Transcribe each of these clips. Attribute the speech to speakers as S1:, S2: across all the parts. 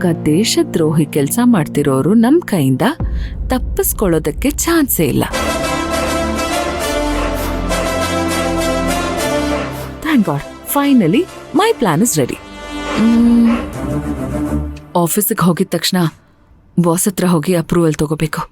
S1: ಆಗ ದೇಶದ್ರೋಹಿ ಕೆಲಸ ಮಾಡ್ತಿರೋರು ನಮ್ ಕೈಯಿಂದ ತಪ್ಪಿಸ್ಕೊಳ್ಳೋದಕ್ಕೆ ಚಾನ್ಸೇ ಇಲ್ಲ. Thank god, finally my plan is ready. ಆಫೀಸಿಗೆ ಹೋಗಿದ ತಕ್ಷಣ ಬಾಸ್ ಹತ್ರ ಹೋಗಿ ಅಪ್ರೂವಲ್ ತಗೋಬೇಕು.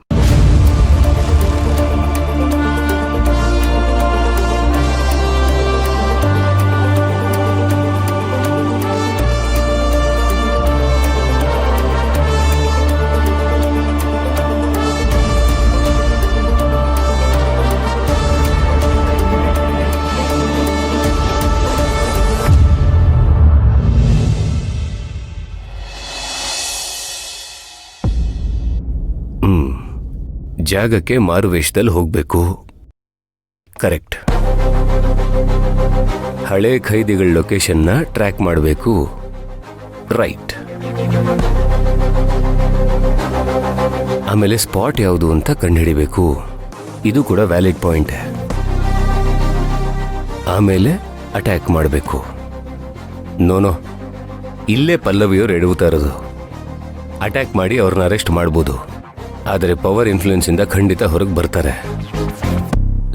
S2: ಜಾಗಕ್ಕೆ ಮಾರುವೇಷದಲ್ಲಿ ಹೋಗ್ಬೇಕು. ಕರೆಕ್ಟ್. ಹಳೆ ಖೈದಿಗಳ ಲೊಕೇಶನ್ನ ಟ್ರ್ಯಾಕ್ ಮಾಡಬೇಕು. ರೈಟ್. ಆಮೇಲೆ ಸ್ಪಾಟ್ ಯಾವುದು ಅಂತ ಕಂಡುಹಿಡಿಬೇಕು. ಇದು ಕೂಡ ವ್ಯಾಲಿಡ್ ಪಾಯಿಂಟ್. ಆಮೇಲೆ ಅಟ್ಯಾಕ್ ಮಾಡಬೇಕು. ನೋನೋ, ಇಲ್ಲೇ ಪಲ್ಲವಿಯವರು ಎಡವುತ್ತಾ ಇರೋದು. ಅಟ್ಯಾಕ್ ಮಾಡಿ ಅವ್ರನ್ನ ಅರೆಸ್ಟ್ ಮಾಡ್ಬೋದು, ಆದರೆ ಪವರ್ ಇನ್ಫ್ಲೂಯೆನ್ಸ್ ಇಂದ ಖಂಡಿತ ಹೊರಗೆ ಬರ್ತಾರೆ.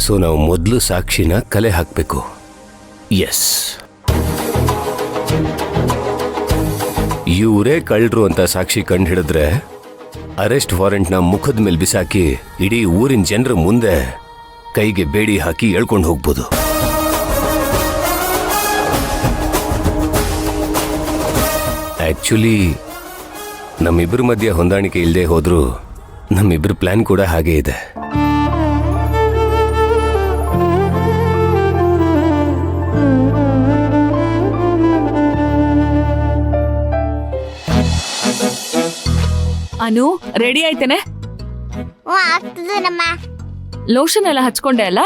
S2: ಸೊ ನಾವು ಮೊದಲು ಸಾಕ್ಷಿನ ಕಲೆ ಹಾಕಬೇಕು. ಎಸ್, ಇವರೇ ಕಳ್ಳರು ಅಂತ ಸಾಕ್ಷಿ ಕಂಡು ಹಿಡಿದ್ರೆ ಅರೆಸ್ಟ್ ವಾರೆಂಟ್ನ ಮುಖದ ಮೇಲೆ ಬಿಸಾಕಿ ಇಡೀ ಊರಿನ ಜನರ ಮುಂದೆ ಕೈಗೆ ಬೇಡಿ ಹಾಕಿ ಹೇಳ್ಕೊಂಡು ಹೋಗ್ಬೋದು. ಆಕ್ಚುಲಿ ನಮ್ಮಿಬ್ಬರ ಮಧ್ಯೆ ಹೊಂದಾಣಿಕೆ ಇಲ್ಲದೆ ಹೋದ್ರೂ ನಮ್ಮಿಬ್ಬರ ಪ್ಲಾನ್ ಕೂಡ ಹಾಗೇ ಇದೆ.
S1: ಅನು, ರೆಡಿ ಆಯ್ತೇನೆ? ಲೋಷನ್ ಎಲ್ಲ ಹಚ್ಕೊಂಡೆ ಅಲ್ಲ?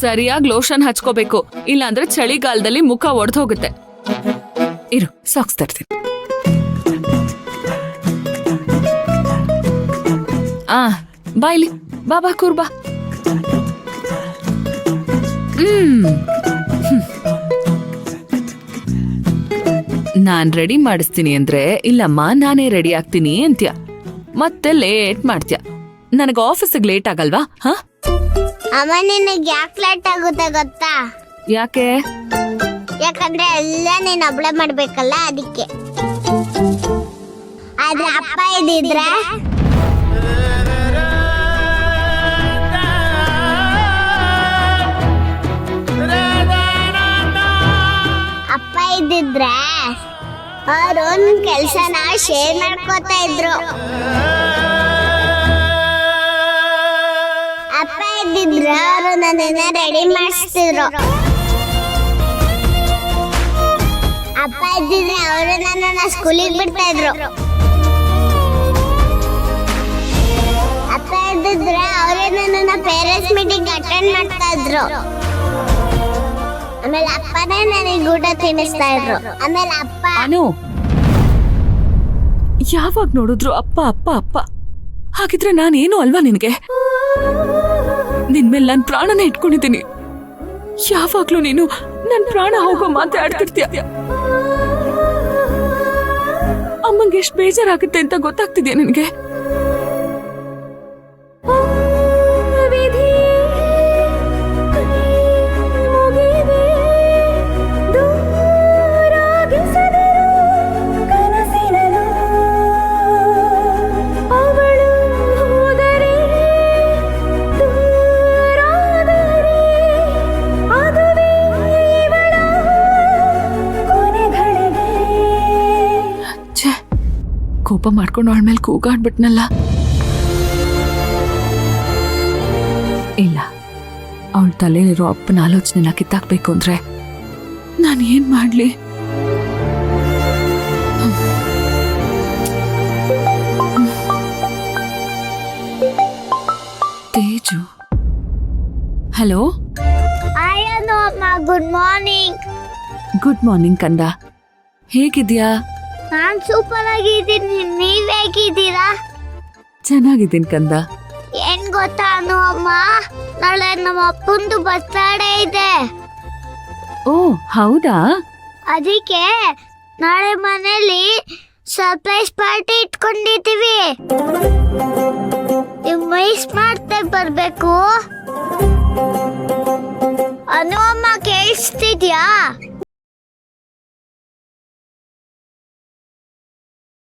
S1: ಸರಿಯಾಗಿ ಲೋಷನ್ ಹಚ್ಕೋಬೇಕು, ಇಲ್ಲಾಂದ್ರೆ ಚಳಿಗಾಲದಲ್ಲಿ ಮುಖ ಒಡೆದು ಹೋಗುತ್ತೆ. ಇರು, ಸಾಕ್ಸ್ ತರ್ತೀನಿ. ಬಾಯ್ಲಿ, ಬಾಬಾ ಕೂರ್ಬಾ. ನಾನ್ ರೆಡಿ ಮಾಡಿಸ್ತೀನಿ ಅಂದ್ರೆ ಇಲ್ಲಮ್ಮ ನಾನೇ ರೆಡಿ ಆಗ್ತೀನಿ ಅಂತ್ಯ, ಮತ್ತೆ ಲೇಟ್ ಮಾಡ್ತೀಯ. ನನಗ ಆಫೀಸಿಗೆ ಲೇಟ್ ಆಗಲ್ವಾ?
S3: ಅಮ್ಮ, ನಿನಗೆ ಯಾಕೆ ಲೇಟ್ ಆಗುತ್ತೆ ಗೊತ್ತಾ?
S1: ಯಾಕೆ?
S3: ಯಾಕಂದ್ರೆ ಎಲ್ಲ ನೀನ್ ಒಬ್ಳೆ ಮಾಡ್ಬೇಕಲ್ಲ, ಅದಕ್ಕೆ. ಆದ್ರೆ ಅಪ್ಪ ಇದ್ದಿದ್ರೆ ಅವರು ಕೆಲ್ಸನ ಶೇರ್ ಮಾಡ್ಕೋತಾ ಇದ್ರು. ಅಪ್ಪ ಇದ್ದಿದ್ರೆ ಅವರು ನನ್ನನ್ನ ರೆಡಿ ಮಾಡಿಸ್ತಿದ್ರು. ಅಪ್ಪ ಇದ್ದಿದ್ರೆ ಅವರು ನನ್ನನ್ನ ಸ್ಕೂಲಿಗೆ ಬಿಡ್ತಾ ಇದ್ರು. ಅಪ್ಪ ಇದ್ದಿದ್ರೆ ಅವರೇ ನನ್ನನ್ನ ಪೇರೆಂಟ್ಸ್ ಮೀಟಿಂಗ್ ಅಟೆಂಡ್ ಮಾಡ್ತಾ ಇದ್ರು. ಆಮೇಲೆ ಅಪ್ಪನೇ ನನಗೆ ಊಟ ತಿನ್ನಿಸ್ತಾ ಇದ್ರು. ಆಮೇಲೆ ಅಪ್ಪ
S1: ಅನು, ಯಾವಾಗ ನೋಡಿದ್ರು ಅಪ್ಪ ಅಪ್ಪ ಅಪ್ಪ. ಹಾಗಿದ್ರೆ ನಾನೇನು ಅಲ್ವಾ ನಿನ್ಗೆ? ನಿನ್ಮೇಲೆ ನನ್ ಪ್ರಾಣನೇ ಇಟ್ಕೊಂಡಿದ್ದೀನಿ. ಯಾವಾಗ್ಲೂ ನೀನು ನನ್ ಪ್ರಾಣ ಹೋಗೋ ಮಾತಾಡ್ತಿರ್ತೀಯ. ಅಮ್ಮಂಗೆ ಎಷ್ಟು ಬೇಜಾರಾಗುತ್ತೆ ಅಂತ ಗೊತ್ತಾಗ್ತಿದ್ಯಾ ನಿನ್ಗೆ? ಕೋಪ ಮಾಡ್ಕೊಂಡು ಅವಳ ಮೇಲೆ ಕೂಗಾಡ್ಬಿಟ್ನಲ್ಲ. ಇಲ್ಲ, ಅವಳ ತಲೆಯಲ್ಲಿರೋ ಅಪ್ಪನ ಆಲೋಚನೆನ ಕಿತ್ತಾಕ್ಬೇಕು ಅಂದ್ರೆ ನಾನು ಏನ್ ಮಾಡ್ಲಿ? Teju, hello.
S3: Good morning.
S1: Good morning ಕಂದ, ಹೇಗಿದ್ಯಾ?
S3: ನಾನ್ ಸೂಪರ್ ಆಗಿದ್ದೀನಿ, ನೀವ್ ಹೇಗಿದ್ದೀರಾ?
S1: ಚೆನ್ನಾಗಿದ್ದೀನಿ ಕಂದ.
S3: ಏನ್ ಗೊತ್ತಾ ಅಮ್ಮ, ನಾಳೆ ನಮ್ಮ ಅಪ್ಪಂದು ಬರ್ತ್ಡೇ ಇದೆ.
S1: ಓ ಹೌದಾ?
S3: ಅದಕ್ಕೆ ನಾಳೆ ಮನೇಲಿ ಸರ್ಪ್ರೈಸ್ ಪಾರ್ಟಿ ಇಟ್ಕೊಂಡಿದ್ದೀವಿ. ನೀವು ಮಿಸ್ ಮಾಡ್ತಾ ಬರ್ಬೇಕು. ಅನು ಅಮ್ಮ ಕೇಳಿಸ್ತಿದ್ಯಾ?